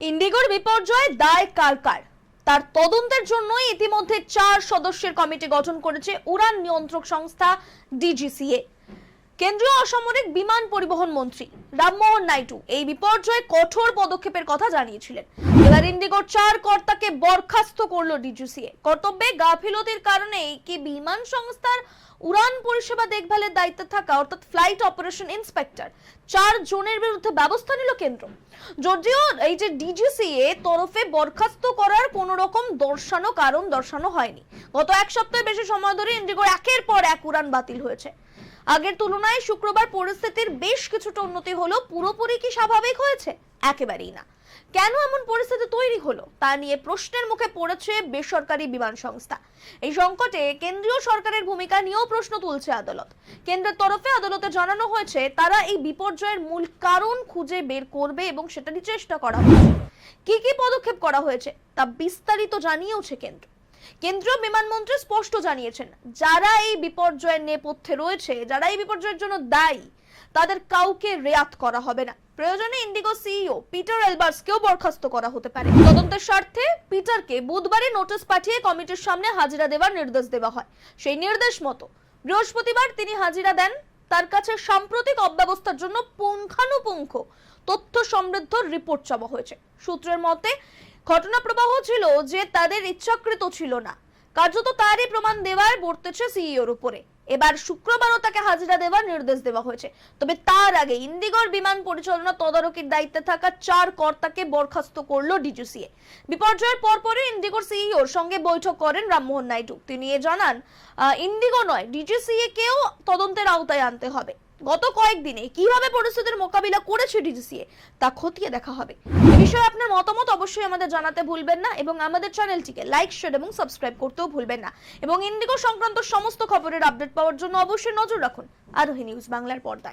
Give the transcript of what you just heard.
ইন্ডিগোর বিপর্যয় দায় কার কার তার তদন্তের জন্য ইতিমধ্যে 4 সদস্যের কমিটি গঠন করেছে উড়ান নিয়ন্ত্রক সংস্থা ডিজিসিএ। কেন্দ্রীয় অসামরিক বিমান পরিবহন মন্ত্রী রামমোহন নাইডু এই বিপর্যয়ে কঠোর পদক্ষেপের কথা জানিয়েছিলেন। এবার ইন্ডিগোর 4 কর্তাকে বরখাস্ত করলো ডিজিসিএ। কর্তব্যে গাফিলতির কারণে কি বিমান সংস্থার উড়ান পরিষেবা দেখভালের দায়িত্বে থাকা অর্থাৎ ফ্লাইট অপারেশন ইন্সপেক্টর 4 জনের বিরুদ্ধে ব্যবস্থা নিল কেন্দ্র। যদিও এই যে ডিজিসিএ তরফে বরখাস্ত করার কোন রকম কারণ দর্শানো হয়নি। গত এক সপ্তাহ বেশি সময় ধরে ইন্ডিগোর একের পর এক উড়ান বাতিল হয়েছে। আগের তুলনায় শুক্রবার পরিস্থিতির বেশ কিছুটা উন্নতি হলো। পুরোপুরি কি স্বাভাবিক হয়েছে? একেবারেই না। কেন এমন পরিস্থিতি তৈরি হলো তা নিয়ে প্রশ্নের মুখে পড়েছে বেসরকারি বিমান সংস্থা। এই সংকটে কেন্দ্রীয় সরকারের ভূমিকা নিয়েও প্রশ্ন তুলছে আদালত। কেন্দ্রের তরফে আদালতে জানানো হয়েছে তারা এই বিপর্যয়ের মূল কারণ খুঁজে বের করবে এবং সেটারই চেষ্টা করা হচ্ছে। কি কি পদক্ষেপ করা হয়েছে তা বিস্তারিত জানিয়েছে কেন্দ্র। কেন্দ্রীয় বিমানমন্ত্রী স্পষ্ট জানিয়েছেন, যারা এই বিপর্যয়ের নেপথ্যে রয়েছে, যারা এই বিপর্যয়ের জন্য দায়ী, তাদের কাউকে রেয়াত করা হবে না। প্রয়োজনে ইন্ডিগো সিইও পিটার এলবার্সকেও বরখাস্ত করা হতে পারে। তদন্তের স্বার্থে পিটারকে বুধবারই নোটিশ পাঠিয়ে কমিটির সামনে হাজিরা দেওয়ার নির্দেশ দেওয়া হয়। সেই নির্দেশ মতো বৃহস্পতিবার তিনি হাজিরা দেন। তার কাছে সাম্প্রতিক অব্যবস্থার জন্য পুঙ্খানুপুঙ্খ তথ্য সমৃদ্ধ রিপোর্ট চাওয়া হয়েছে। সূত্রের মতে ঘটনা প্রবাহ ছিল যে তাদের ইচ্ছাকৃত ছিল না, কার্যত তারই প্রমাণ দেওয়ার বর্তেছে সিইওর উপরে। এবার শুক্রবারও তাকে হাজিরা দেওয়ার নির্দেশ দেওয়া হয়েছে। তবে তার আগে ইন্ডিগোর বিমান পরিচালনা তদারকির দায়িত্বে থাকা 4 কর্তাকে বরখাস্ত করলো ডিজিসিএ। বিপর্যয়ের পরপরই ইন্ডিগোর সিইওর সঙ্গে বৈঠক করেন রামমোহন নাইডু। তিনি জানান, ইন্ডিগো নয় ডিজিসিএ কেও তদন্তের আওতায় আনতে হবে। গত কয়েকদিনে কিভাবে পরিস্থিতির মোকাবিলা করেছে ডিজিসিএ তা খতিয়ে দেখা হবে। এই বিষয়ে আপনার মতামত অবশ্যই আমাদের জানাতে ভুলবেন না এবং আমাদের চ্যানেলটিকে লাইক, শেয়ার এবং সাবস্ক্রাইব করতেও ভুলবেন না। এবং ইন্ডিগো সংক্রান্ত সমস্ত খবরের আপডেট পাওয়ার জন্য অবশ্যই নজর রাখুন আরোহী নিউজ বাংলার পর্দায়।